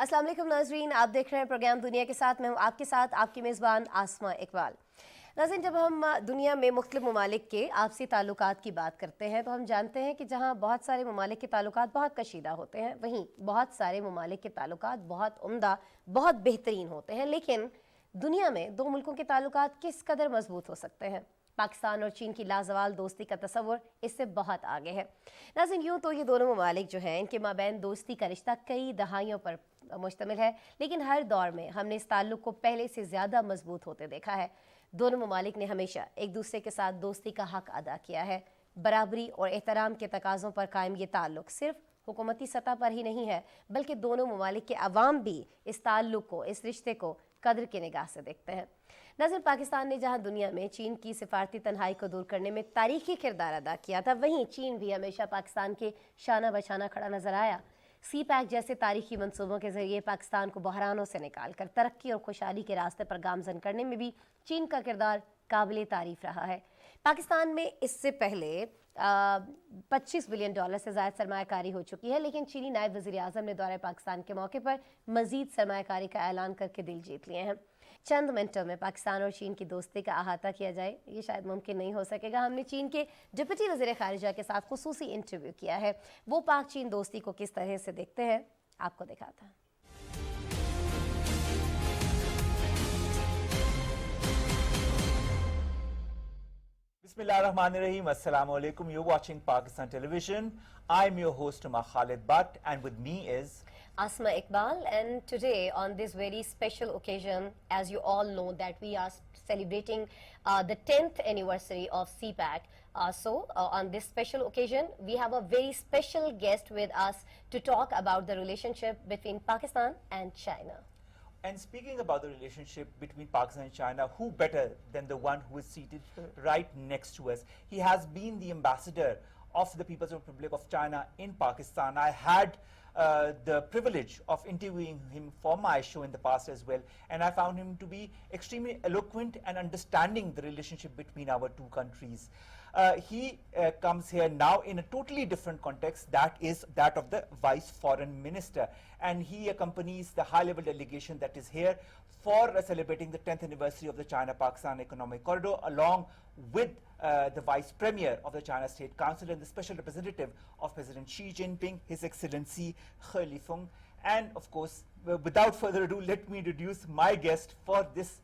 अस्सलाम वालेकुम नाजरीन, आप देख रहे हैं प्रोग्राम दुनिया के साथ। मैं हूं आपके साथ आपकी मेज़बान आसमा इकबाल। नाज़रीन, जब हम दुनिया में मुख्तलिफ ममालिक के आपसी ताल्लुकात की बात करते हैं तो हम जानते हैं कि जहां बहुत सारे ममालिक के ताल्लुकात बहुत कशीदा होते हैं, वहीं बहुत सारे ममालिक के ताल्लुकात बहुत उम्दा, बहुत बेहतरीन होते हैं। लेकिन दुनिया में दो मुल्कों के ताल्लुकात किस कदर मजबूत हो सकते हैं? पाकिस्तान और चीन की लाजवाल दोस्ती का तस्वुर इससे बहुत आगे है। नाज़रीन, यूँ तो ये दोनों ममालिक जो हैं, इनके माबैन दोस्ती का रिश्ता कई दहाइयों पर मुश्तमिल है, लेकिन हर दौर में हमने इस ताल्लुक़ को पहले से ज़्यादा मजबूत होते देखा है। दोनों ममालिक ने हमेशा एक दूसरे के साथ दोस्ती का हक अदा किया है। बराबरी और एहतराम के तकाज़ों पर कायम ये ताल्लुक़ सिर्फ हुकूमती सतह पर ही नहीं है, बल्कि दोनों ममालिक के अवाम भी इस ताल्लुक़ को, इस रिश्ते को कदर की निगाह से देखते हैं। नज़र पाकिस्तान ने जहां दुनिया में चीन की सिफारती तन्हाई को दूर करने में तारीखी किरदार अदा किया था, वहीं चीन भी हमेशा पाकिस्तान के शाना बशाना खड़ा नजर आया। सी पैक जैसे तारीखी मंसूबों के जरिए पाकिस्तान को बहरानों से निकाल कर तरक्की और खुशहाली के रास्ते पर गामजन करने में भी चीन का किरदार काबिल तारीफ रहा है। पाकिस्तान में इससे पहले 25 बिलियन डॉलर से ज़्यादा सरमायाकारी हो चुकी है, लेकिन चीनी नायब वज़ीर आज़म ने दौरे पाकिस्तान के मौके पर मज़ीद सरमायाकारी का ऐलान करके दिल जीत लिए हैं। चंद मिनटों में पाकिस्तान और चीन की दोस्ती का अहाता किया जाए, ये शायद मुमकिन नहीं हो सकेगा। हमने चीन के डिप्टी वज़ीर ख़ारिजा के साथ खुसूसी इंटरव्यू किया है। वो पाक चीन दोस्ती को किस तरह से देखते हैं, आपको दिखाता है। Bismillahirrahmanirrahim. Assalamu alaikum. You're watching Pakistan Television. I'm your host Umar Khalid Butt, and with me is Asma Iqbal, and today on this very special occasion, as you all know, that we are celebrating the 10th anniversary of CPAC. On this special occasion, we have a very special guest with us to talk about the relationship between Pakistan and China. And speaking about the relationship between Pakistan and China, who better than the one who is seated right next to us? He has been the ambassador of the People's Republic of China in Pakistan. I had the privilege of interviewing him for my show in the past as well, and I found him to be extremely eloquent and understanding the relationship between our two countries. He comes here now in a totally different context, that is that of the Vice Foreign Minister, and he accompanies the high-level delegation that is here for celebrating the 10th anniversary of the China-Pakistan Economic Corridor, along with the Vice Premier of the China State Council and the Special Representative of President Xi Jinping, His Excellency He Lifeng. And of course, without further ado, let me introduce my guest for this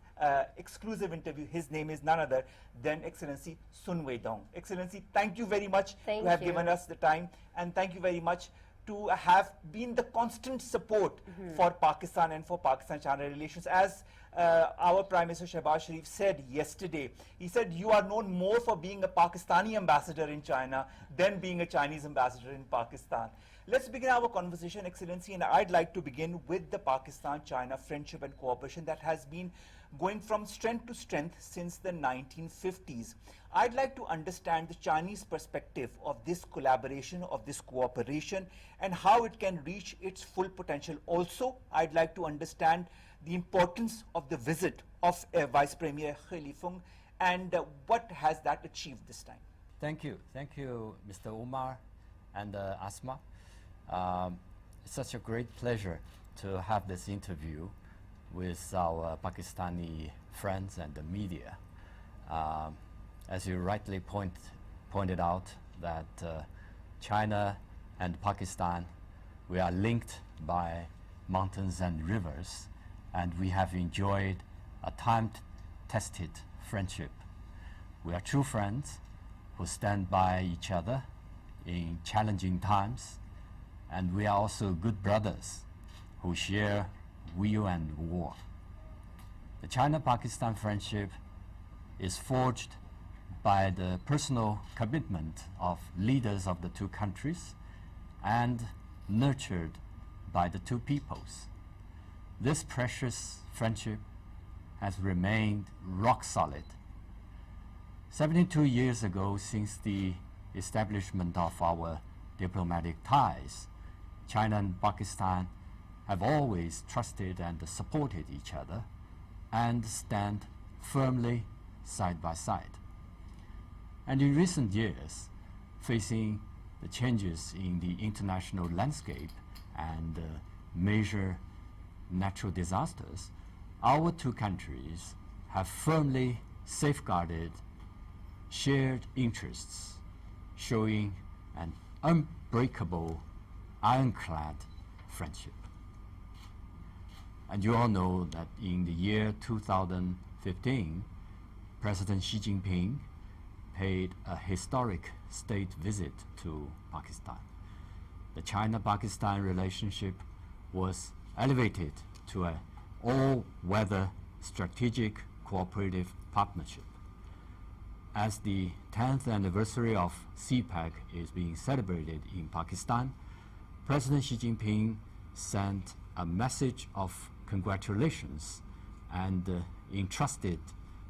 exclusive interview. His name is none other than Excellency Sun Weidong. Excellency, thank you very much to have given us the time, and thank you very much to have been the constant support for Pakistan and for Pakistan-China relations. As our Prime Minister Shehbaz Sharif said yesterday, he said you are known more for being a Pakistani ambassador in China than being a Chinese ambassador in Pakistan. Let's begin our conversation, Excellency, and I'd like to begin with the Pakistan-China friendship and cooperation that has been going from strength to strength since the 1950s. I'd like to understand the Chinese perspective of this collaboration, of this cooperation, and how it can reach its full potential. Also, I'd like to understand the importance of the visit of Vice Premier He Lifeng and what has that achieved this time. Thank you, Mr. Umar and Asma. It's such a great pleasure to have this interview with our Pakistani friends and the media. As you rightly pointed out, that China and Pakistan, we are linked by mountains and rivers, and we have enjoyed a time-tested friendship. We are true friends who stand by each other in challenging times, and we are also good brothers who share weal and war. The China-Pakistan friendship is forged by the personal commitment of leaders of the two countries and nurtured by the two peoples. This precious friendship has remained rock solid. 72 years ago, since the establishment of our diplomatic ties, China and Pakistan have always trusted and supported each other and stand firmly side by side. And in recent years, facing the changes in the international landscape and major natural disasters, our two countries have firmly safeguarded shared interests, showing an unbreakable, ironclad friendship. And you all know that in the year 2015, President Xi Jinping paid a historic state visit to Pakistan. The China-Pakistan relationship was elevated to an all-weather strategic cooperative partnership. As the 10th anniversary of CPEC is being celebrated in Pakistan, President Xi Jinping sent a message of congratulations and entrusted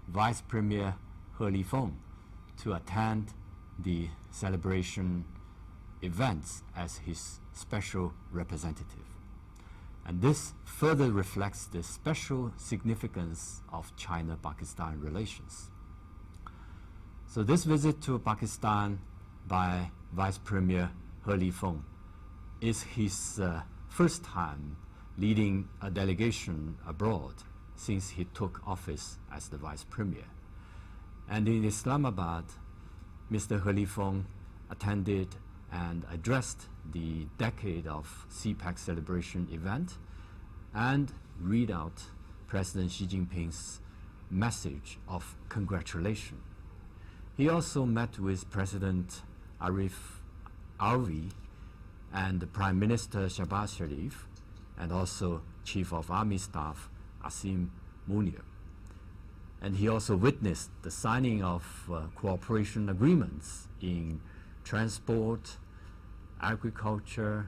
Vice Premier He Lifeng to attend the celebration events as his special representative. And this further reflects the special significance of China-Pakistan relations. So this visit to Pakistan by Vice Premier He Lifeng is his first time leading a delegation abroad since he took office as the Vice Premier. And in Islamabad, Mr. He Lifeng attended and addressed the Decade of CPEC celebration event and read out President Xi Jinping's message of congratulation. He also met with President Arif Alvi and Prime Minister Shahbaz Sharif and also Chief of Army Staff Asim Munir. And he also witnessed the signing of cooperation agreements in transport, agriculture,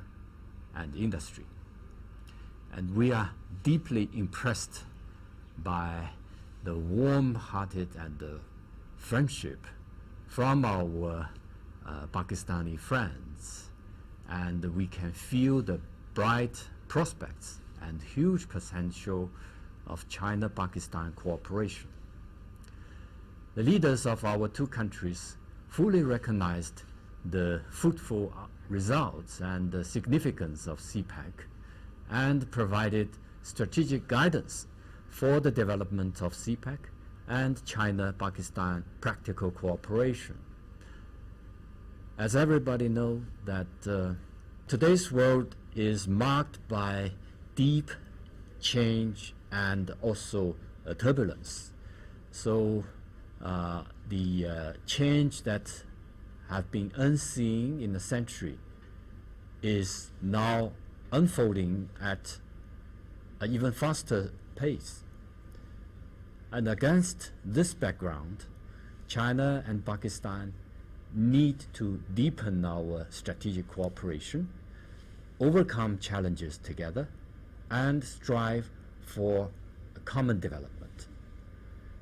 and industry. And we are deeply impressed by the warm-hearted and the friendship from our Pakistani friends. And we can feel the bright prospects and huge potential of China-Pakistan cooperation. The leaders of our two countries fully recognized the fruitful results and the significance of CPEC and provided strategic guidance for the development of CPEC and China-Pakistan practical cooperation. As everybody knows that today's world is marked by deep change and also turbulence. So the change that have been unseen in a century is now unfolding at an even faster pace. And against this background, China and Pakistan need to deepen our strategic cooperation, overcome challenges together, and strive for a common development.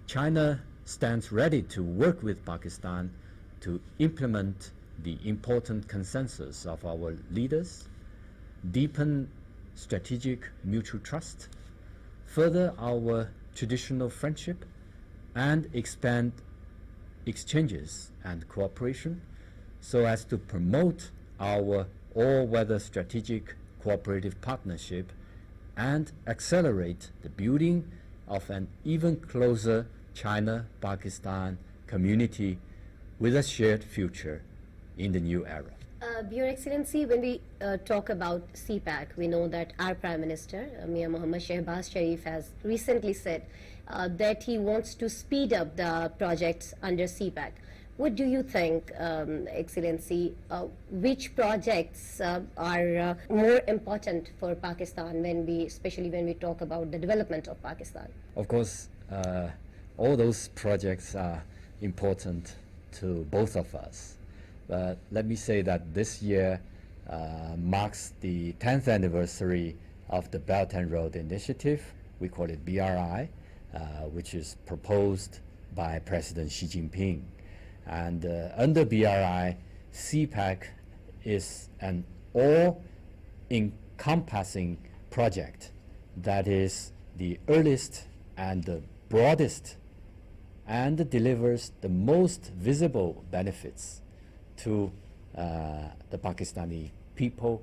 China stands ready to work with Pakistan to implement the important consensus of our leaders, deepen strategic mutual trust, further our traditional friendship, and expand exchanges and cooperation so as to promote our all-weather strategic cooperative partnership and accelerate the building of an even closer China-Pakistan community with a shared future in the new era. Your Excellency, when we talk about CPAC, we know that our Prime Minister, Mia Mohammad Shahbaz Sharif, has recently said that he wants to speed up the projects under CPAC. What do you think, Excellency, which projects are more important for Pakistan especially when we talk about the development of Pakistan? Of course, all those projects are important to both of us. But let me say that this year marks the 10th anniversary of the Belt and Road Initiative. We call it BRI, which is proposed by President Xi Jinping. And under BRI, CPEC is an all-encompassing project that is the earliest and the broadest and delivers the most visible benefits to the Pakistani people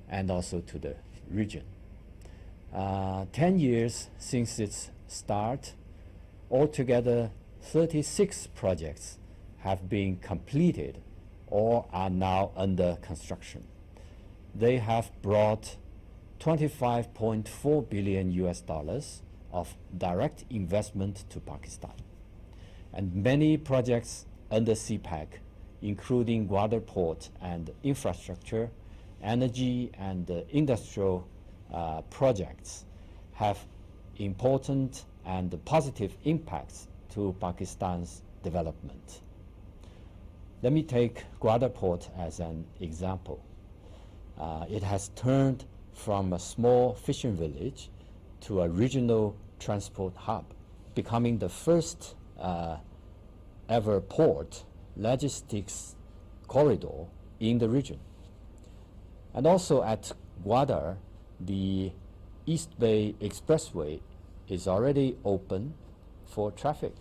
and also to the region. 10 years since its start, altogether 36 projects have been completed or are now under construction. They have brought 25.4 billion US dollars of direct investment to Pakistan. And many projects under CPEC, including Gwadar Port and infrastructure, energy and industrial projects, have important and positive impacts to Pakistan's development. Let me take Gwadar Port as an example. It has turned from a small fishing village to a regional transport hub, becoming the first ever port logistics corridor in the region. And also at Gwadar, the East Bay Expressway is already open for traffic,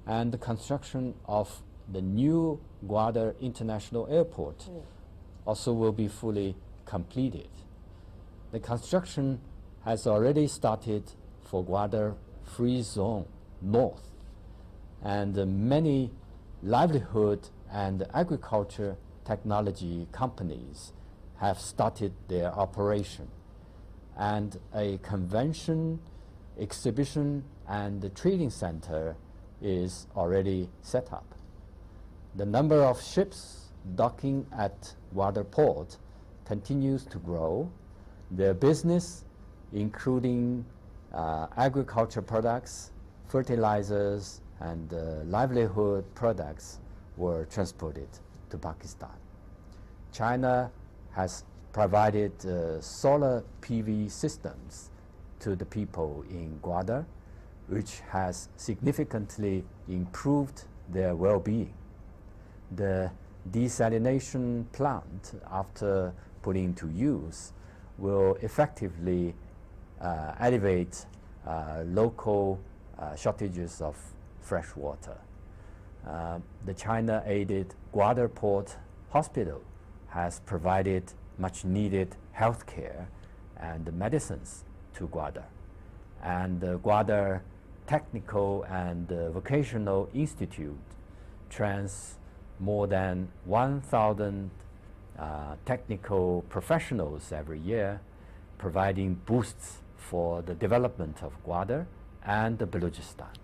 and the construction of the new Gwadar International Airport also will be fully completed. The construction has already started for Gwadar Free Zone North, and many livelihood and agriculture technology companies have started their operation, and a convention, exhibition, and trading center is already set up. The number of ships docking at Gwadar Port continues to grow. Their business, including agriculture products, fertilizers, and livelihood products, were transported to Pakistan. China has provided solar PV systems to the people in Gwadar, which has significantly improved their well-being. The desalination plant, after put into use, will effectively alleviate local shortages of fresh water. The China-aided Gwadar Port Hospital has provided much-needed health care and medicines to Gwadar. And the Gwadar Technical and Vocational Institute trains more than 1,000 technical professionals every year, providing boosts for the development of Gwadar and Balochistan.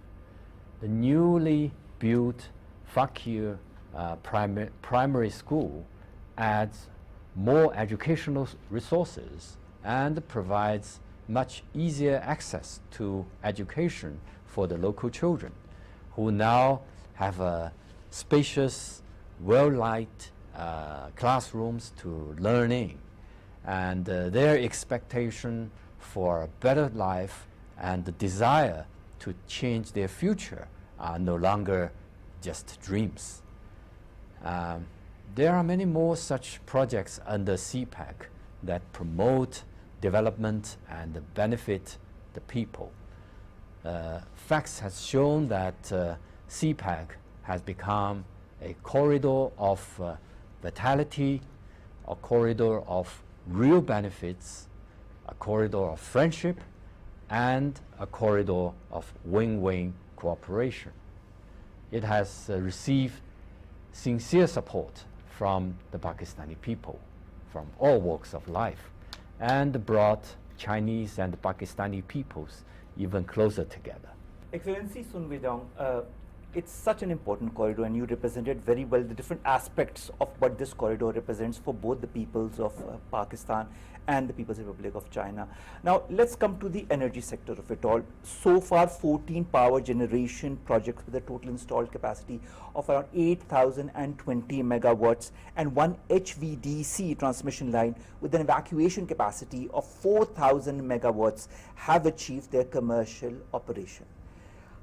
The newly built Fakir primary school adds more educational resources and provides much easier access to education for the local children, who now have a spacious, well-light classrooms to learn in, and their expectation for a better life and the desire to change their future are no longer just dreams. There are many more such projects under CPEC that promote development and benefit the people. Facts has shown that CPEC has become a corridor of vitality, a corridor of real benefits, a corridor of friendship, and a corridor of win-win cooperation. It has received sincere support from the Pakistani people, from all walks of life, and brought Chinese and Pakistani peoples even closer together. Excellency Sun Weidong, it's such an important corridor, and you represented very well the different aspects of what this corridor represents for both the peoples of Pakistan and the People's Republic of China. Now, let's come to the energy sector of it all. So far, 14 power generation projects with a total installed capacity of around 8,020 megawatts and one HVDC transmission line with an evacuation capacity of 4,000 megawatts have achieved their commercial operation.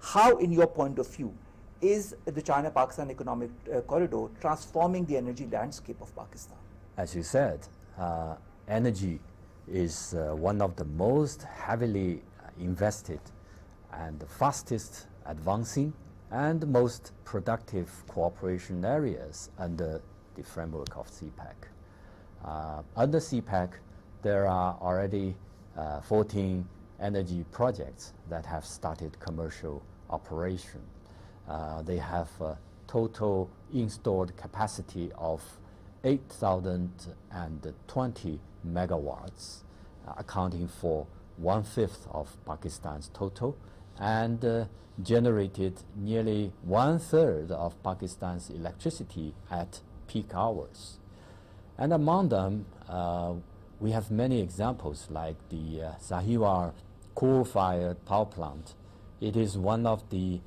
How, in your point of view, is the China-Pakistan economic corridor transforming the energy landscape of Pakistan? As you said, energy is one of the most heavily invested and the fastest advancing and most productive cooperation areas under the framework of CPEC. Under CPEC, there are already 14 energy projects that have started commercial operation. They have a total installed capacity of 8,020 megawatts, accounting for 1/5 of Pakistan's total, and generated nearly 1/3 of Pakistan's electricity at peak hours. And among them, we have many examples like the Sahiwal coal-fired power plant. It is one of the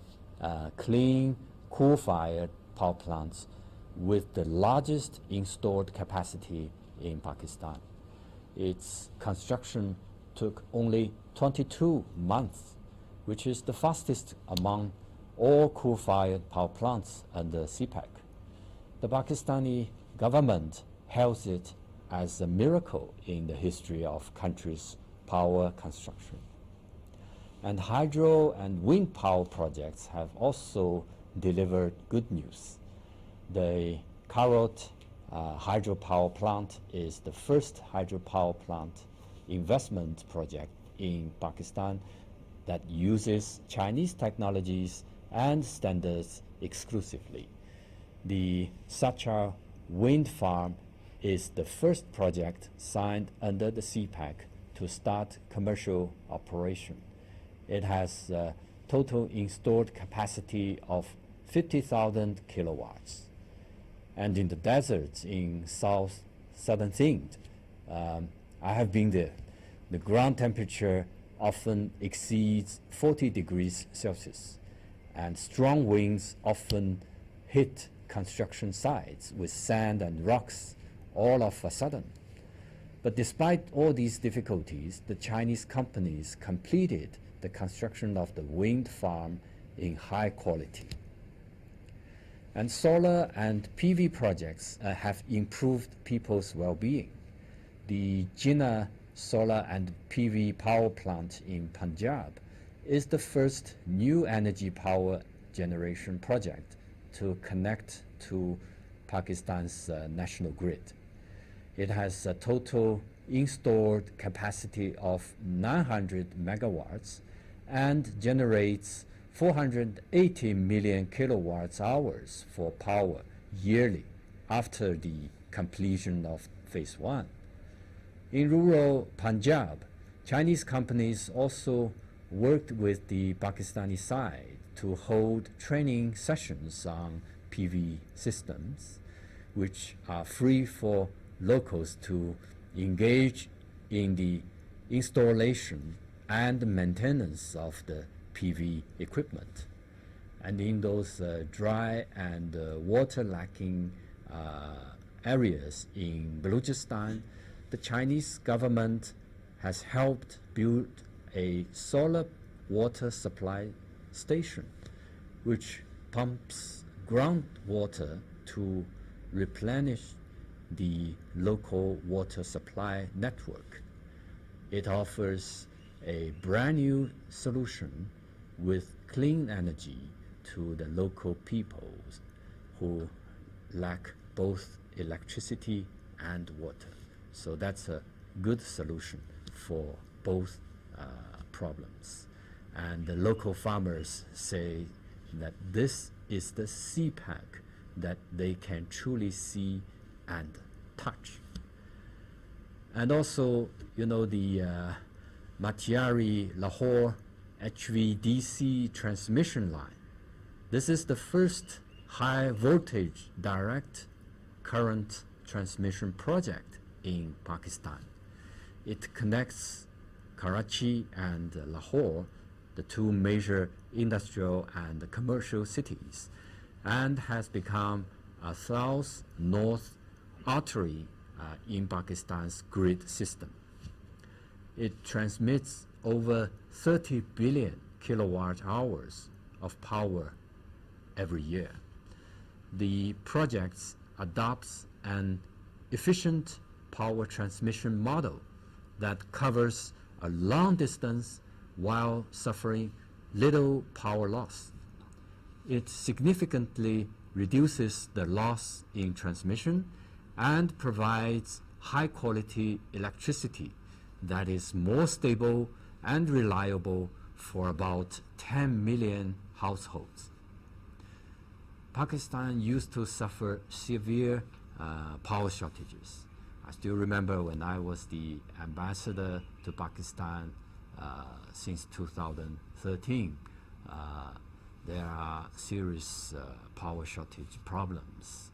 clean coal-fired power plants with the largest installed capacity in Pakistan. Its construction took only 22 months, which is the fastest among all coal-fired power plants under CPEC. The Pakistani government hails it as a miracle in the history of country's power construction. And hydro and wind power projects have also delivered good news. The Karot hydropower plant is the first hydropower plant investment project in Pakistan that uses Chinese technologies and standards exclusively. The Sachar wind farm is the first project signed under the CPEC to start commercial operation. It has a total installed capacity of 50,000 kilowatts. And in the deserts in southern Sindh, I have been there. The ground temperature often exceeds 40 degrees Celsius, and strong winds often hit construction sites with sand and rocks all of a sudden. But despite all these difficulties, the Chinese companies completed the construction of the wind farm in high quality. And solar and PV projects have improved people's well-being. The Jinnah solar and PV power plant in Punjab is the first new energy power generation project to connect to Pakistan's national grid. It has a total installed capacity of 900 megawatts and generates 480 million kilowatts hours for power yearly after the completion of phase 1. In rural Punjab, Chinese companies also worked with the Pakistani side to hold training sessions on PV systems, which are free for locals to engage in the installation and maintenance of the PV equipment. And in those dry and water-lacking areas in Balochistan, the Chinese government has helped build a solar water supply station, which pumps groundwater to replenish the local water supply network. It offers a brand new solution with clean energy to the local peoples who lack both electricity and water. So that's a good solution for both problems. And the local farmers say that this is the CPEC that they can truly see and touch. And also, you know, the Matiari-Lahore HVDC transmission line. This is the first high voltage direct current transmission project in Pakistan. It connects Karachi and Lahore, the two major industrial and commercial cities, and has become a south-north artery in Pakistan's grid system. It transmits over 30 billion kilowatt hours of power every year. The project adopts an efficient power transmission model that covers a long distance while suffering little power loss. It significantly reduces the loss in transmission and provides high-quality electricity that is more stable and reliable for about 10 million households. Pakistan used to suffer severe power shortages. I still remember when I was the ambassador to Pakistan since 2013, there are serious power shortage problems.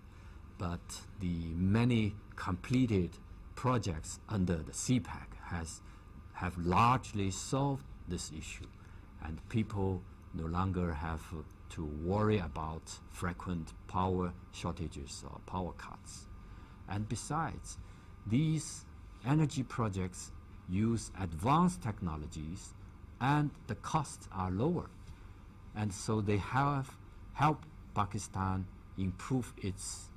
But the many completed projects under the CPAC have largely solved this issue, and people no longer have to worry about frequent power shortages or power cuts. And besides, these energy projects use advanced technologies and the costs are lower. And so they have helped Pakistan improve its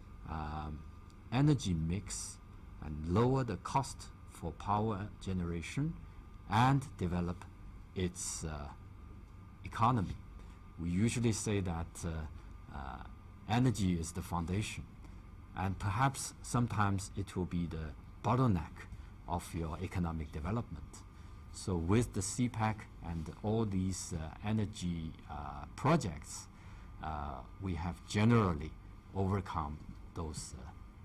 energy mix and lower the cost for power generation and develop its economy. We usually say that energy is the foundation, and perhaps sometimes it will be the bottleneck of your economic development. So with the CPAC and all these energy projects, we have generally overcome those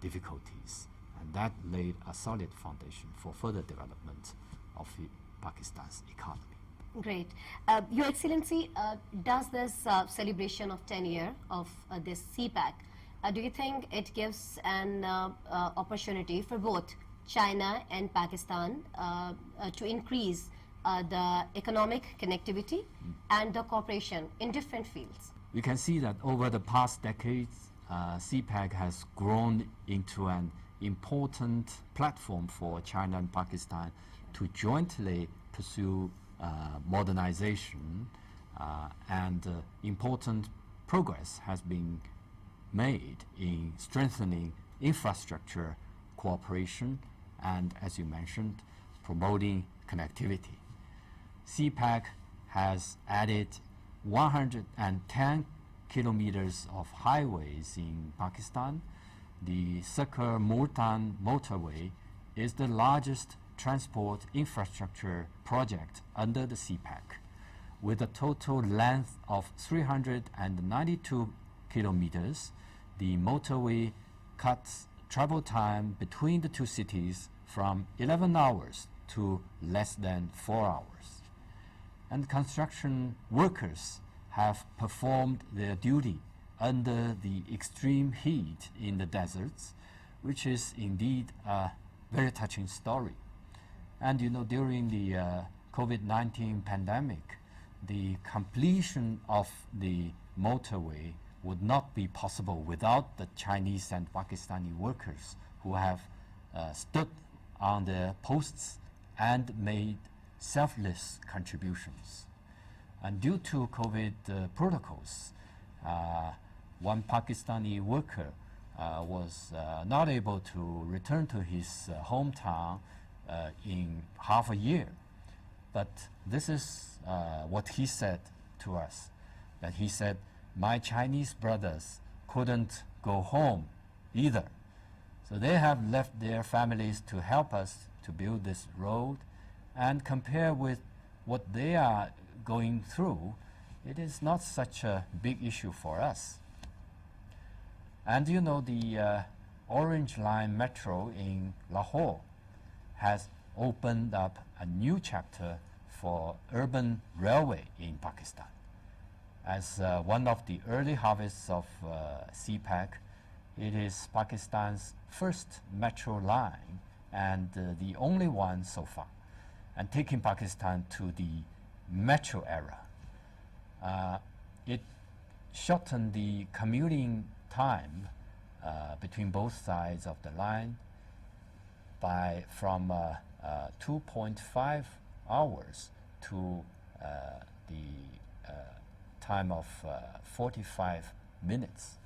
difficulties, and that laid a solid foundation for further development of Pakistan's economy. Great. Your Excellency, does this celebration of 10 years of this CPAC, do you think it gives an opportunity for both China and Pakistan to increase the economic connectivity and the cooperation in different fields? We can see that over the past decades, CPAC has grown into an important platform for China and Pakistan to jointly pursue modernization, and important progress has been made in strengthening infrastructure cooperation and, as you mentioned, promoting connectivity. CPAC has added 110 kilometers of highways in Pakistan. The Sakar Multan motorway is the largest transport infrastructure project under the CPAC, with a total length of 392 kilometers. The motorway cuts travel time between the two cities from 11 hours to less than 4 hours. And construction workers have performed their duty under the extreme heat in the deserts, which is indeed a very touching story. And you know, during the COVID-19 pandemic, the completion of the motorway would not be possible without the Chinese and Pakistani workers who have stood on their posts and made selfless contributions. And due to COVID protocols, one Pakistani worker was not able to return to his hometown in half a year. But this is what he said to us, that he said, my Chinese brothers couldn't go home either. So they have left their families to help us to build this road, and compare with what they are going through, it is not such a big issue for us. And you know, the Orange Line Metro in Lahore has opened up a new chapter for urban railway in Pakistan. As one of the early harvests of CPAC, it is Pakistan's first metro line and the only one so far, and taking Pakistan to the metro era. It shortened the commuting time between both sides of the line from 2.5 hours to the time of 45 minutes.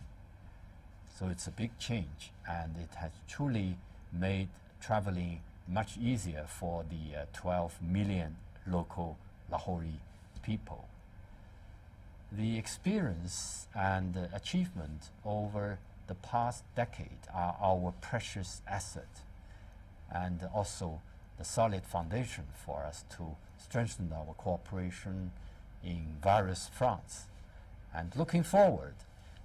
So it's a big change, and it has truly made traveling much easier for the 12 million local Lahori people. The experience and achievement over the past decade are our precious asset, and also the solid foundation for us to strengthen our cooperation in various fronts. And looking forward,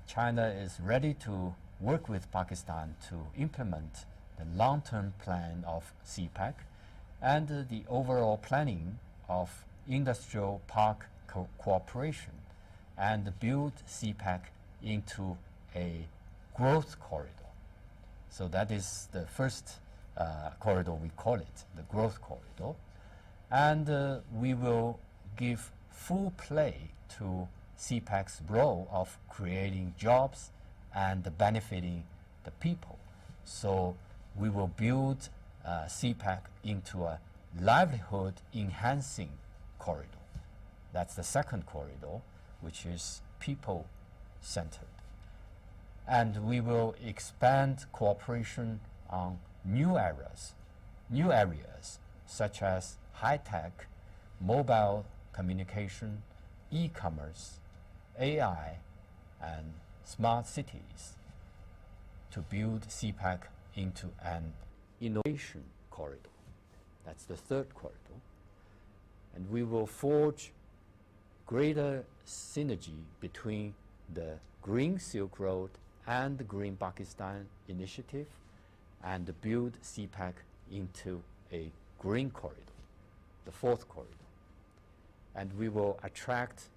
China is ready to work with Pakistan to implement the long-term plan of CPEC and the overall planning of industrial park cooperation and build CPEC into a growth corridor. So that is the first corridor, we call it, the growth corridor. And we will give full play to CPEC's role of creating jobs and benefiting the people. So we will build CPEC into a livelihood enhancing corridor. That's the second corridor, which is people centered. And we will expand cooperation on new areas such as high-tech, mobile communication, e-commerce, AI, and smart cities to build CPEC into an innovation corridor. That's the third corridor. And we will forge greater synergy between the Green Silk Road and the Green Pakistan initiative and build CPEC into a green corridor, the fourth corridor. And we will attract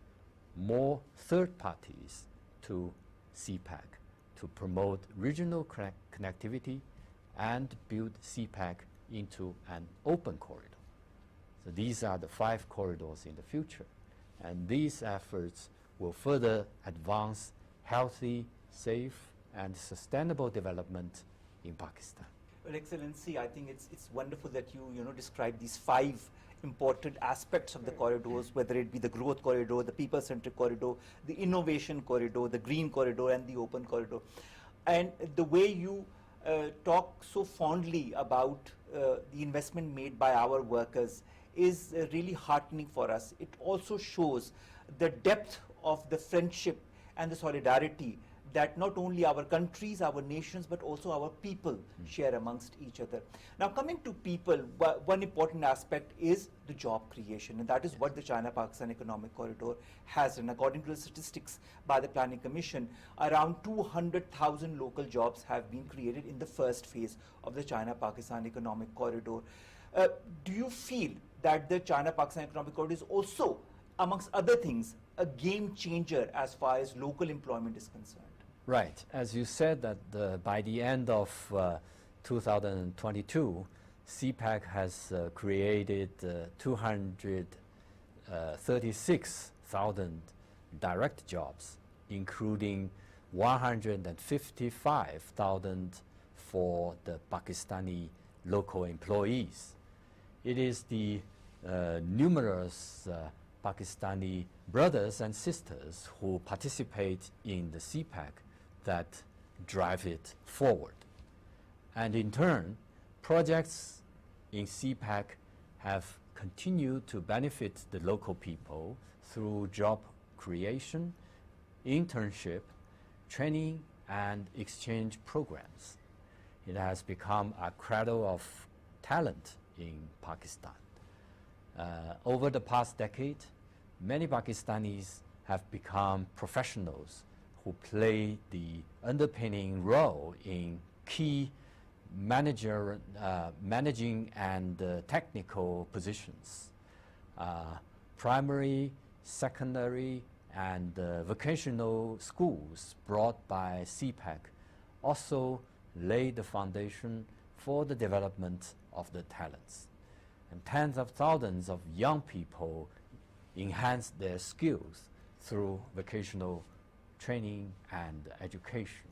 more third parties to CPEC to promote regional connectivity and build CPEC into an open corridor. So these are the 5 corridors in the future. And these efforts will further advance healthy, safe, and sustainable development in Pakistan. Well, Excellency, I think it's wonderful that you describe these 5 important aspects of the corridors, whether it be the growth corridor, the people-centric corridor, the innovation corridor, the green corridor, and the open corridor. And the way you talk so fondly about the investment made by our workers is really heartening for us. It also shows the depth of the friendship and the solidarity that not only our countries, our nations, but also our people share amongst each other. Now, coming to people, one important aspect is the job creation, and that is what the China-Pakistan Economic Corridor has. And according to the statistics by the Planning Commission, around 200,000 local jobs have been created in the first phase of the China-Pakistan Economic Corridor. Do you feel that the China-Pakistan Economic Corridor is also, amongst other things, a game changer as far as local employment is concerned? Right. As you said, that by the end of 2022, CPEC has created 236,000 direct jobs, including 155,000 for the Pakistani local employees. It is the numerous Pakistani brothers and sisters who participate in the CPEC that drive it forward. And in turn, projects in CPEC have continued to benefit the local people through job creation, internship, training, and exchange programs. It has become a cradle of talent in Pakistan. Over the past decade, many Pakistanis have become professionals who play the underpinning role in key managing and technical positions. Primary, secondary, and vocational schools brought by CPEC also lay the foundation for the development of the talents. And tens of thousands of young people enhance their skills through vocational training and education.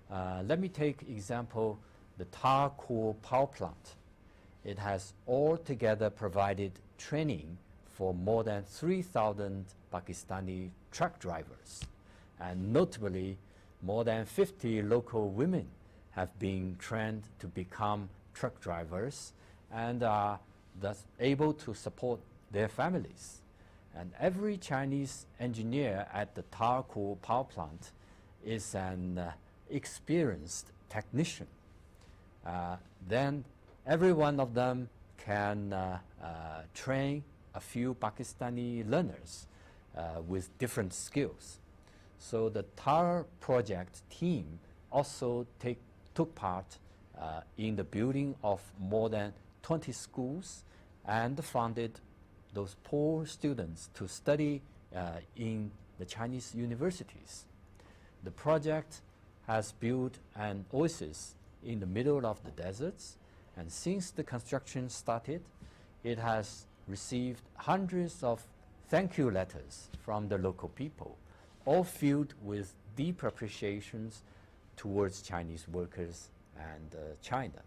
Let me take example the tar coal power plant. It has altogether provided training for more than 3,000 Pakistani truck drivers, and notably more than 50 local women have been trained to become truck drivers and are thus able to support their families. And every Chinese engineer at the tar coal power plant is an experienced technician. Then every one of them can train a few Pakistani learners with different skills. So the TAR project team also took part in the building of more than 20 schools and funded those poor students to study in the Chinese universities. The project has built an oasis in the middle of the deserts, and since the construction started, it has received hundreds of thank you letters from the local people, all filled with deep appreciations towards Chinese workers and China.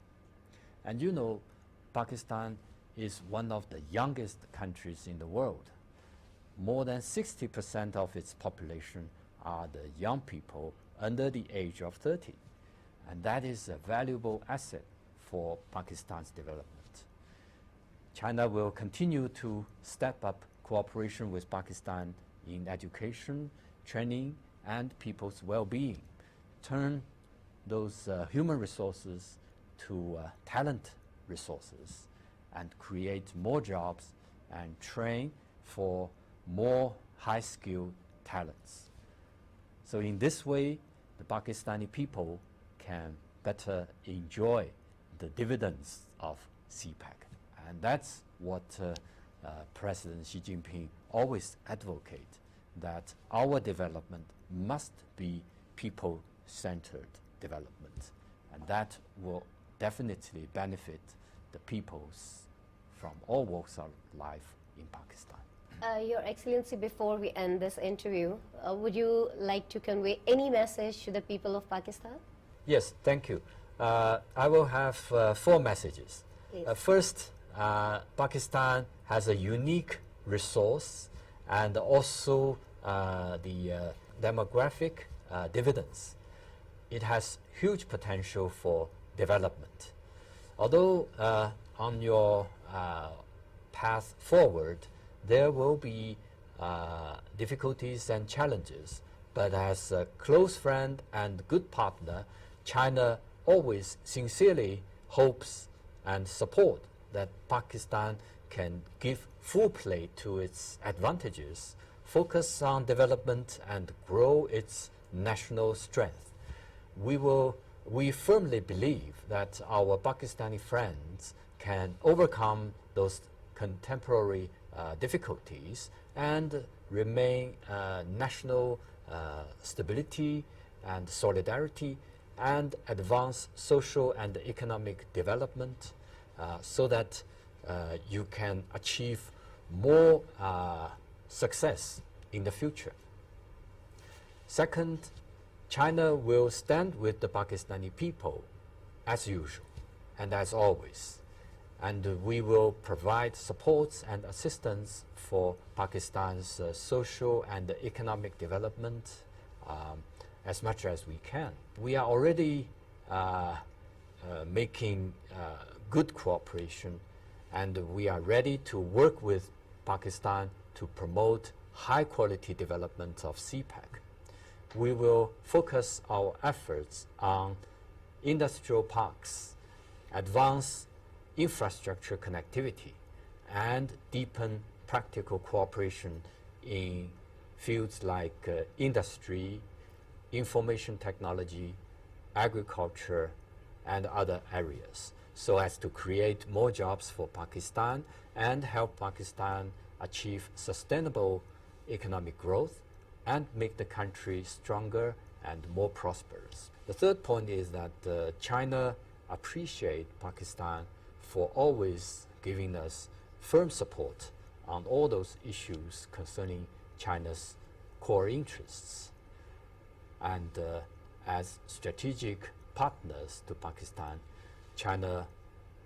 And you know, Pakistan is one of the youngest countries in the world. More than 60% of its population are the young people under the age of 30. And that is a valuable asset for Pakistan's development. China will continue to step up cooperation with Pakistan in education, training, and people's well-being, turn those human resources to talent resources, and create more jobs and train for more high-skilled talents. So in this way, the Pakistani people can better enjoy the dividends of CPEC. And that's what President Xi Jinping always advocates, that our development must be people-centered development. And that will definitely benefit the peoples from all walks of life in Pakistan. Your Excellency, before we end this interview, would you like to convey any message to the people of Pakistan? Yes, thank you. I will have 4 messages. First, Pakistan has a unique resource and also the demographic dividends. It has huge potential for development. Although on your path forward, there will be difficulties and challenges, but as a close friend and good partner, China always sincerely hopes and support that Pakistan can give full play to its advantages, focus on development, and grow its national strength. We firmly believe that our Pakistani friends can overcome those contemporary difficulties and remain national stability and solidarity, and advance social and economic development so that you can achieve more success in the future. Second, China will stand with the Pakistani people as usual and as always. And we will provide supports and assistance for Pakistan's social and economic development as much as we can. We are already making good cooperation, and we are ready to work with Pakistan to promote high quality development of CPEC. We will focus our efforts on industrial parks, advance infrastructure connectivity, and deepen practical cooperation in fields like industry, information technology, agriculture, and other areas, so as to create more jobs for Pakistan and help Pakistan achieve sustainable economic growth and make the country stronger and more prosperous. The third point is that China appreciates Pakistan for always giving us firm support on all those issues concerning China's core interests. And as strategic partners to Pakistan, China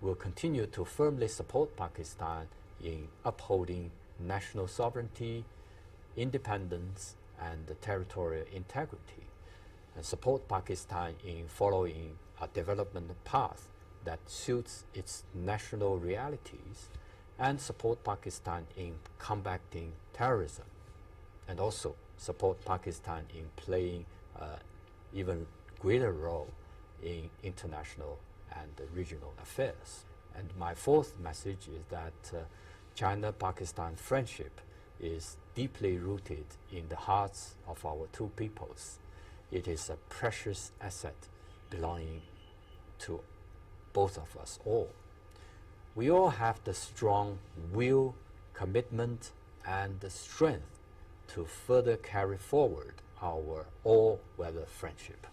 will continue to firmly support Pakistan in upholding national sovereignty, independence, and territorial integrity, and support Pakistan in following a development path that suits its national realities, and support Pakistan in combating terrorism, and also support Pakistan in playing even greater role in international and regional affairs. And my fourth message is that China-Pakistan friendship is deeply rooted in the hearts of our two peoples. It is a precious asset belonging to both of us all. We all have the strong will, commitment, and the strength to further carry forward our all-weather friendship.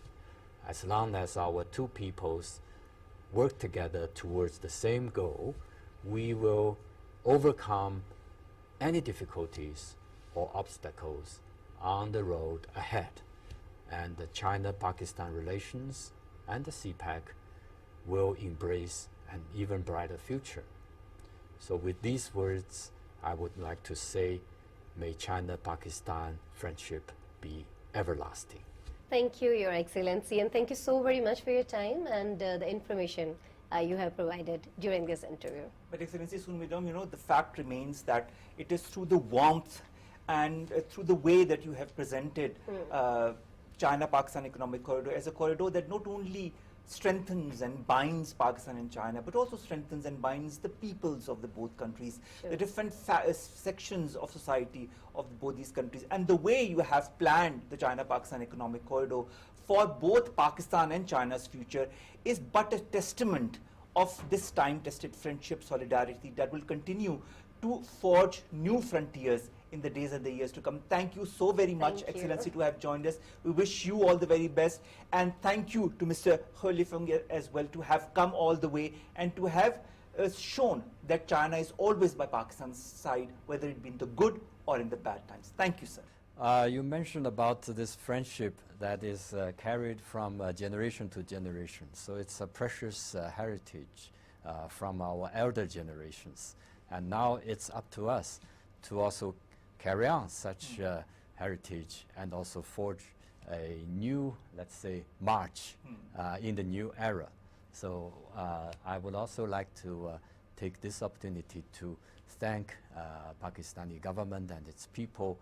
As long as our two peoples work together towards the same goal, we will overcome any difficulties or obstacles on the road ahead. And the China-Pakistan relations and the CPEC will embrace an even brighter future. So with these words, I would like to say, may China-Pakistan friendship be everlasting. Thank you, Your Excellency, and thank you so very much for your time and the information you have provided during this interview. But Excellency Sun Weidong, you know, the fact remains that it is through the warmth and through the way that you have presented China-Pakistan Economic Corridor as a corridor that not only strengthens and binds Pakistan and China, but also strengthens and binds the peoples of the both countries, the different sections of society of both these countries, and the way you have planned the China-Pakistan Economic Corridor for both Pakistan and China's future is but a testament of this time-tested friendship, solidarity that will continue to forge new frontiers in the days and the years to come. Thank you so very much, Excellency, to have joined us. We wish you all the very best, and thank you to Mr. He Lifeng as well to have come all the way and to have shown that China is always by Pakistan's side, whether it be in the good or in the bad times. Thank you, sir. You mentioned about this friendship that is carried from generation to generation. So it's a precious heritage from our elder generations. And now it's up to us to also carry on such heritage and also forge a new, let's say, march in the new era. So I would also like to take this opportunity to thank Pakistani government and its people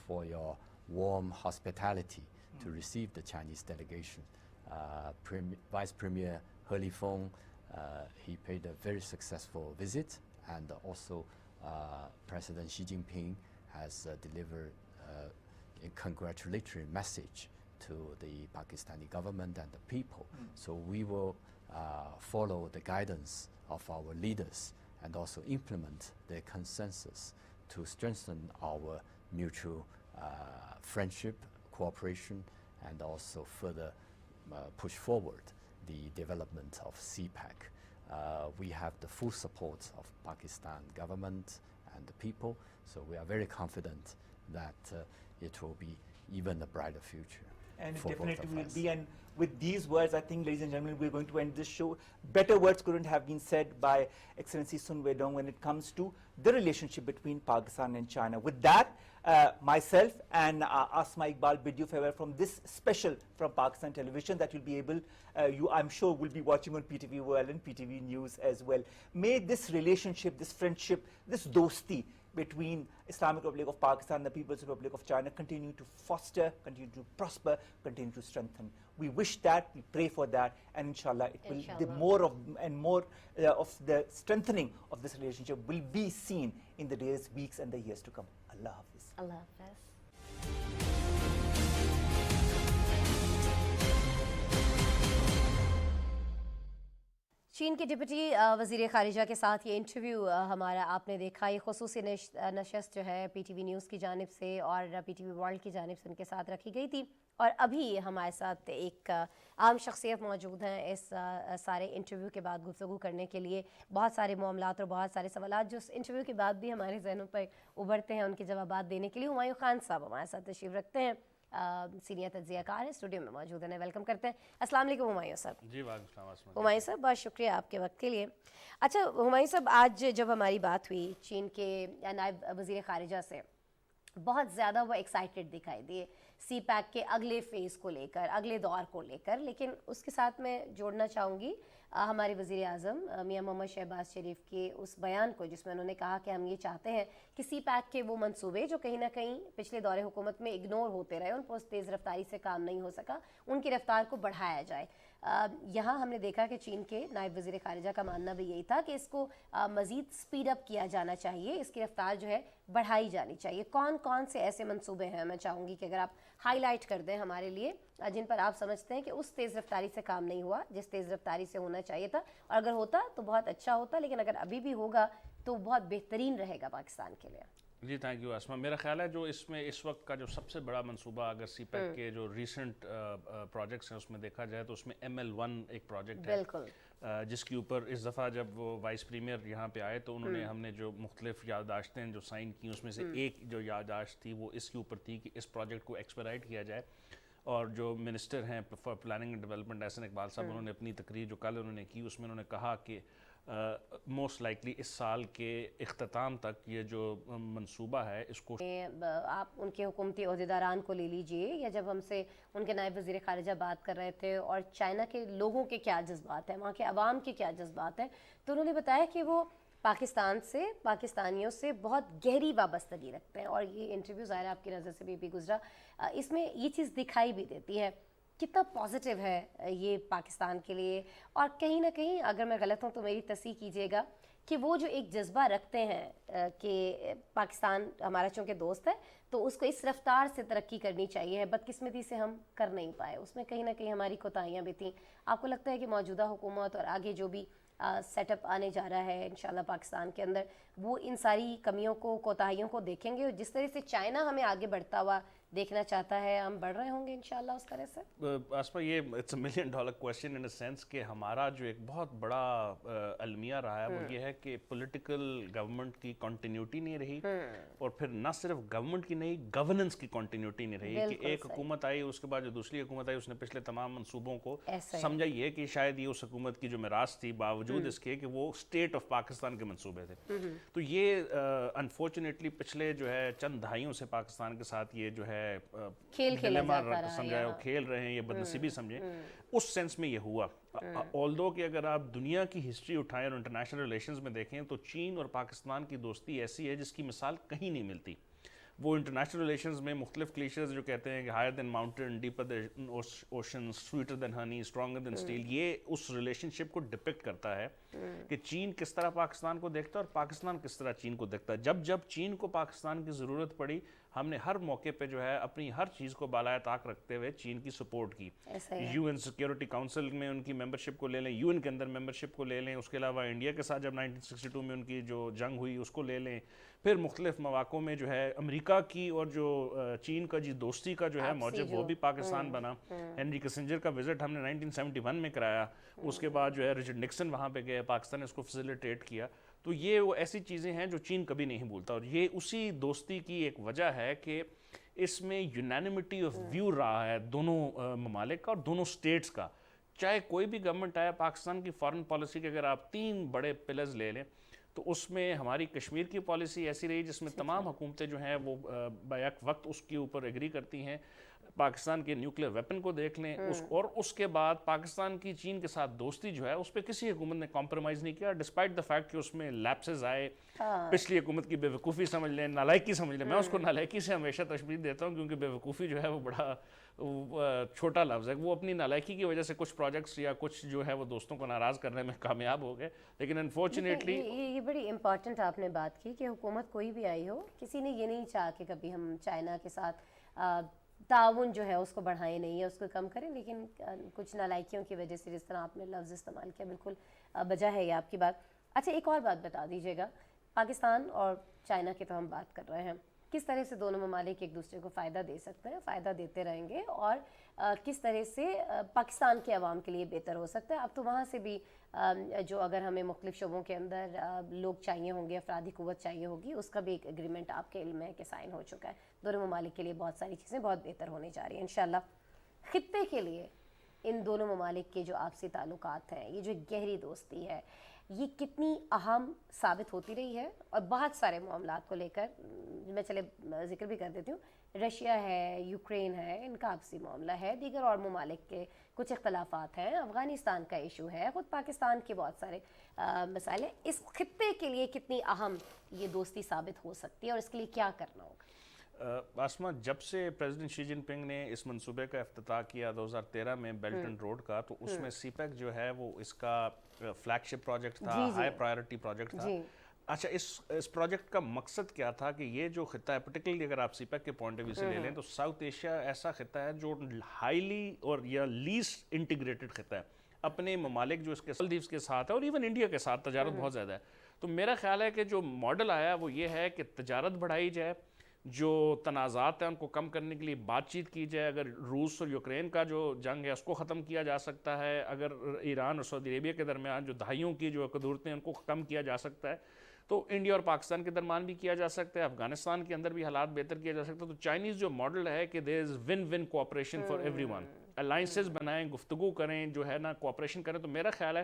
for your warm hospitality to receive the Chinese delegation. Vice Premier He Lifeng, he paid a very successful visit, and also President Xi Jinping has delivered a congratulatory message to the Pakistani government and the people. So we will follow the guidance of our leaders and also implement the consensus to strengthen our mutual friendship, cooperation, and also further push forward the development of CPEC. We have the full support of Pakistan government and the people, so we are very confident that it will be even a brighter future. And it for both definitely of will us. be. And with these words, I think, ladies and gentlemen, we're going to end this show. Better words couldn't have been said by Excellency Sun Weidong when it comes to the relationship between Pakistan and China. With that, myself and Asma Iqbal bid you farewell from this special from Pakistan Television that you'll be able, you I'm sure will be watching on PTV World and PTV News as well. May this relationship, this friendship, this dosti between Islamic Republic of Pakistan and the People's Republic of China continue to foster, continue to prosper, continue to strengthen. We wish that, we pray for that, and inshallah, it will the more of the strengthening of this relationship will be seen in the days, weeks, and the years to come. Allah Hafiz. Allah Hafiz. चीन के deputy वज़ीर ख़ारिजा के साथ ये interview हमारा आपने देखा, ये ख़ुसूसी नशस्त जो है पीटीवी न्यूज़ की जानिब से और पीटीवी वर्ल्ड की जानिब से उनके साथ रखी गई थी। और अभी हमारे साथ एक आम शख्सियत मौजूद हैं इस सारे इंटरव्यू के बाद गुफ्तगू करने के लिए। बहुत सारे मामलात और बहुत सारे सवालात जो इस इंटरव्यू के बाद भी हमारे जहनों पर उभरते हैं, उनके जवाबात देने के लिए हुमायूं खान साहब हमारे साथ तशरीफ़ रखते हैं। सीनियर तज्ज़ियाकार हैं, स्टूडियो में मौजूद हैं, वेलकम करते हैं। अस्सलाम वालेकुम हुमायूं साहब। जी वालेकुम। हुमायूं साहब बहुत शुक्रिया आपके वक्त के लिए। अच्छा हुमायूं साहब, आज जब हमारी बात हुई चीन के नायब वज़ीर ख़ारिजा से, बहुत ज़्यादा वो एक्साइटेड दिखाई दिए CPEC के अगले फ़ेज़ को लेकर, अगले दौर को लेकर। लेकिन उसके साथ मैं जोड़ना चाहूँगी हमारे वज़ीर आज़म मियां मोहम्मद शहबाज शरीफ के उस बयान को जिसमें उन्होंने कहा कि हम ये चाहते हैं कि CPEC के वो मंसूबे जो कहीं ना कहीं पिछले दौरे हुकूमत में इग्नोर होते रहे, उन पर तेज़ रफ्तारी से काम नहीं हो सका, उनकी रफ्तार को बढ़ाया जाए। यहाँ हमने देखा कि चीन के नायब वज़ीर ख़ारिजा का मानना भी यही था कि इसको मज़ीद स्पीड अप किया जाना चाहिए, इसकी रफ्तार जो है बढ़ाई जानी चाहिए। कौन कौन से ऐसे मंसूबे हैं, मैं चाहूँगी कि अगर आप हाईलाइट कर दें हमारे लिए, जिन पर आप समझते हैं कि उस तेज़ रफ्तारी से काम नहीं हुआ जिस तेज़ रफ्तारी से होना चाहिए था, और अगर होता तो बहुत अच्छा होता, लेकिन अगर अभी भी होगा तो बहुत बेहतरीन रहेगा पाकिस्तान के लिए। जी थैंक यू आसमा। मेरा ख्याल है जो इसमें इस वक्त का जो सबसे बड़ा मंसूबा अगर सीपैक के जो रिसेंट प्रोजेक्ट्स हैं उसमें देखा जाए तो उसमें ML1 एक प्रोजेक्ट है, बिल्कुल, जिसके ऊपर इस दफ़ा जब वो वाइस प्रीमियर यहाँ पे आए तो उन्होंने हमने जो मुख्तलिफ याददाश्तें जो साइन की उसमें से एक जो याददाश्त थी वो इसके ऊपर थी कि इस प्रोजेक्ट को एक्सपेडाइट किया जाए। और जो मिनिस्टर हैं for planning and development Ehsan Iqbal साहब, उन्होंने अपनी तकरीर जो कल उन्होंने की उसमें उन्होंने कहा कि मोस्ट लाइकली इस साल के इख्तिताम तक ये जो मंसूबा है इसको आप उनके हुकूमती अहदेदारान को ले लीजिए, या जब हमसे उनके नायब वज़ीर ख़ारिजा बात कर रहे थे और चाइना के लोगों के क्या जज्बात हैं, वहाँ के अवाम के क्या जज्बात हैं, तो उन्होंने बताया कि वो पाकिस्तान से, पाकिस्तानियों से बहुत गहरी वाबस्तगी रखते हैं। और ये इंटरव्यू ज़ाहिर आपकी नज़र से भी गुजरा, इसमें ये चीज़ दिखाई भी देती है कितना पॉजिटिव है ये पाकिस्तान के लिए। और कहीं ना कहीं अगर मैं गलत हूँ तो मेरी तस्दीक कीजिएगा कि वो जो एक जज्बा रखते हैं कि पाकिस्तान हमारा चूँकि दोस्त है तो उसको इस रफ्तार से तरक्की करनी चाहिए, बदकिस्मती से हम कर नहीं पाए, उसमें कहीं ना कहीं हमारी कोताहियाँ भी थीं। आपको लगता है कि मौजूदा हुकूमत और आगे जो भी सेटअप आने जा रहा है इंशाल्लाह पाकिस्तान के अंदर, वो इन सारी कमियों को, कोताहियों को देखेंगे, और जिस तरह से चाइना हमें आगे बढ़ता हुआ देखना चाहता है हम बढ़ रहे होंगे इंशाल्लाह उस तरह से? आसमा ये it's $1 million question in a sense कि हमारा जो एक बहुत बड़ा अलमिया रहा है वो ये है कि पॉलिटिकल गवर्नमेंट की कंटिन्यूटी नहीं रही, और फिर न सिर्फ गवर्नमेंट की नहीं, गवर्नेंस की कंटिन्यूटी नहीं रही कि एक हुकूमत आई उसके बाद जो दूसरी हुकूमत आई उसने पिछले तमाम मंसूबों को समझा ये कि शायद ये उस हुकूमत की जो मिरास थी, बावजूद इसके कि वो स्टेट ऑफ पाकिस्तान के मंसूबे थे। तो ये अनफॉर्चुनेटली पिछले जो है चंद दहाइयों से पाकिस्तान के साथ ये जो है खेल खेला जाता रहा, समझाए वो खेल रहे हैं, ये बदनसीबी समझे, उस सेंस में ये हुआ। ऑल्दो कि अगर आप दुनिया की हिस्ट्री उठाएं और इंटरनेशनल रिलेशंस में देखें तो चीन और पाकिस्तान की दोस्ती ऐसी है जिसकी मिसाल कहीं नहीं मिलती। वो इंटरनेशनल रिलेशंस में मुख्तलिफ क्लीशेस जो कहते हैं कि higher than mountain, deeper than ocean, sweeter than honey, stronger than steel, ये उस रिलेशनशिप को डिपिक्ट करता है कि चीन किस तरह पाकिस्तान को देखता है और पाकिस्तान किस तरह चीन को देखता है। जब जब चीन को पाकिस्तान की ज़रूरत पड़ी हमने हर मौके पे जो है अपनी हर चीज़ को बालाए ताक रखते हुए चीन की सपोर्ट की। UN सिक्योरिटी काउंसिल में उनकी मेंबरशिप को ले लें, UN के अंदर मेंबरशिप को ले लें, उसके अलावा इंडिया के साथ जब 1962 में उनकी जो जंग हुई उसको ले लें, फिर मुख्तलिफ मौक़ों में जो है अमेरिका की और जो चीन का जी दोस्ती का जो है मौजब वो भी पाकिस्तान बना। हेनरी किसिंजर का विज़िट हमने 1971 में कराया, उसके बाद जो है रिचर्ड निक्सन वहाँ पे गए, पाकिस्तान ने उसको फैसिलिटेट किया। तो ये वो ऐसी चीज़ें हैं जो चीन कभी नहीं भूलता, और ये उसी दोस्ती की एक वजह है कि इसमें यूनानिमिटी ऑफ व्यू रहा है दोनों ममालिक का और दोनों स्टेट्स का। चाहे कोई भी गवर्नमेंट आए, पाकिस्तान की फॉरेन पॉलिसी के अगर आप 3 बड़े पिलर्स ले लें तो उसमें हमारी कश्मीर की पॉलिसी ऐसी रही जिसमें तमाम हुकूमतें जो हैं वो बैक वक्त उसके ऊपर एग्री करती हैं। पाकिस्तान के न्यूक्लियर वेपन को देख लें, और उसके बाद पाकिस्तान की चीन के साथ दोस्ती जो है उस पर किसी हुकूमत ने कॉम्प्रोमाइज़ नहीं किया, डिस्पाइट द फैक्ट कि उसमें लैप्सेस आए। पिछली हुकूमत की बेवकूफ़ी समझ लें, नालायकी समझ लें, मैं उसको नालायकी से हमेशा तशबीह देता हूँ क्योंकि बेवकूफ़ी जो है वो बड़ा छोटा लफ्ज़ है। वो अपनी नालायकी की वजह से कुछ प्रोजेक्ट्स या कुछ जो है वो दोस्तों को नाराज़ करने में कामयाब हो गए, लेकिन अनफॉर्चुनेटली ये बड़ी इंपॉर्टेंट आपने बात की कि हुकूमत कोई भी आई हो, किसी ने ये नहीं चाहा कि कभी हम चाइना के साथ ताउन जो है उसको बढ़ाएं नहीं है, उसको कम करें, लेकिन कुछ नालायकियों की वजह से जिस तरह आपने लफ्ज़ इस्तेमाल किया, बिल्कुल वजह है ये आपकी बात। अच्छा, एक और बात बता दीजिएगा, पाकिस्तान और चाइना की तो हम बात कर रहे हैं, किस तरह से दोनों ममालिक एक दूसरे को फ़ायदा दे सकते हैं, फ़ायदा देते रहेंगे, और किस तरह से पाकिस्तान के अवाम के लिए बेहतर हो सकता है। अब तो वहाँ से भी जो अगर हमें मुख्तलिफ शोबों के अंदर लोग चाहिए होंगे, अफराधी क़ुव्वत चाहिए होगी, उसका भी एक एग्रीमेंट आपके इल्म है कि साइन हो चुका है। दोनों ममालिक के लिए बहुत सारी चीज़ें बहुत बेहतर होने जा रही हैं इंशाल्लाह। ख़ित्ते के लिए इन दोनों ममालिक के जो आपसी ताल्लुकात हैं, ये जो गहरी दोस्ती है, ये कितनी अहम साबित होती रही है। और बहुत सारे मामलात को लेकर मैं चले जिक्र भी कर देती हूँ, रशिया है, यूक्रेन है, इनका आपसी मामला है, दीगर और ममालिक के कुछ इख्तलाफात हैं, अफ़गानिस्तान का इशू है, ख़ुद पाकिस्तान के बहुत सारे मसाइल हैं। इस खित्ते के लिए कितनी अहम ये दोस्ती साबित हो सकती है और इसके लिए क्या करना होगा? आसमा, जब से प्रेसिडेंट शी जिनपिंग ने इस मंसूबे का इफ्तिताह किया 2013 में बेल्ट एंड रोड का, तो उसमें सीपेक जो है वो इसका फ्लैगशिप प्रोजेक्ट था, हाई प्रायोरिटी प्रोजेक्ट था। अच्छा, इस प्रोजेक्ट का मकसद क्या था कि ये जो खिता है, पर्टिकुलरली अगर आप सीपेक के पॉइंट ऑफ व्यू से ले लें, तो साउथ एशिया ऐसा खिता है जो हाईली और या लीस्ट इंटीग्रेटेड खिता है। अपने ममालिक जो इसके मालदीव्स के साथ है और इवन इंडिया के साथ तजारत बहुत ज़्यादा है। तो मेरा ख्याल है कि जो मॉडल आया वो ये है कि तजारत बढ़ाई जाए, जो तनाज़ात हैं उनको कम करने के लिए बातचीत की जाए। अगर रूस और यूक्रेन का जो जंग है उसको ख़त्म किया जा सकता है, अगर ईरान और सऊदी अरेबिया के दरमियान जो दहाइयों की जो कदूरतें हैं उनको कम किया जा सकता है, तो इंडिया और पाकिस्तान के दरमियान भी किया जा सकता है, अफगानिस्तान के अंदर भी हालात बेहतर किया जा सकता है। तो चाइनीज़ जो मॉडल है कि there is win win cooperation for everyone, alliances बनाएं, गुफ्तगू करें, जो है ना कोऑपरेशन करें। तो मेरा ख्याल है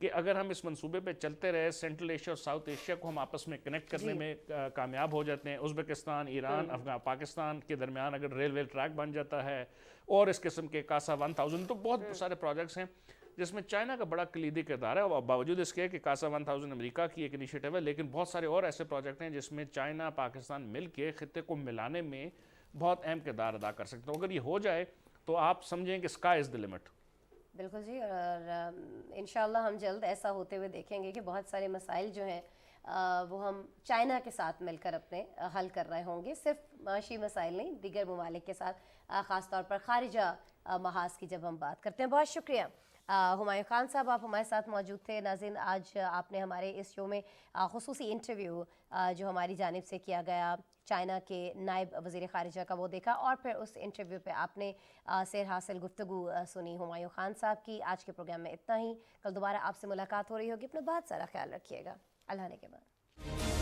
कि अगर हम इस मंसूबे पे चलते रहे, सेंट्रल एशिया और साउथ एशिया को हम आपस में कनेक्ट करने में कामयाब हो जाते हैं। उज़्बेकिस्तान, ईरान, पाकिस्तान के दरमियान अगर रेलवे ट्रैक बन जाता है और इस किस्म के कासा 1000, तो बहुत सारे प्रोजेक्ट्स हैं जिसमें चाइना का बड़ा कलीदी किरदार है। और बावजूद इसके कि कासा 1000 अमेरिका की एक इनिशिएटिव है, लेकिन बहुत सारे और ऐसे प्रोजेक्ट हैं जिसमें चाइना पाकिस्तान मिल के खिते को मिलाने में बहुत अहम किरदार अदा कर सकते हैं। अगर ये हो जाए तो आप समझें कि स्काई इज़ द लिमिट। बिल्कुल जी, और इंशाल्लाह हम जल्द ऐसा होते हुए देखेंगे कि बहुत सारे मसाइल जो हैं वो हम चाइना के साथ मिलकर अपने हल कर रहे होंगे, सिर्फ माशी मसाइल नहीं, दीगर ममालिक के साथ, ख़ास तौर पर खारिजा महाज की जब हम बात करते हैं। बहुत शुक्रिया हुमायूं खान साहब, आप हमारे साथ मौजूद थे। नाज़रीन, आज आपने हमारे इस शो में ख़ुसूसी इंटरव्यू जो हमारी जानिब से किया गया चाइना के नायब वज़ीर ख़ारिजा का वो देखा, और फिर उस इंटरव्यू पे आपने सेर हासिल गुफ्तगू सुनी हुमायूं खान साहब की। आज के प्रोग्राम में इतना ही, कल दोबारा आपसे मुलाकात हो रही होगी। अपना बहुत सारा ख्याल रखिएगा। अल्लाह ने के बाद।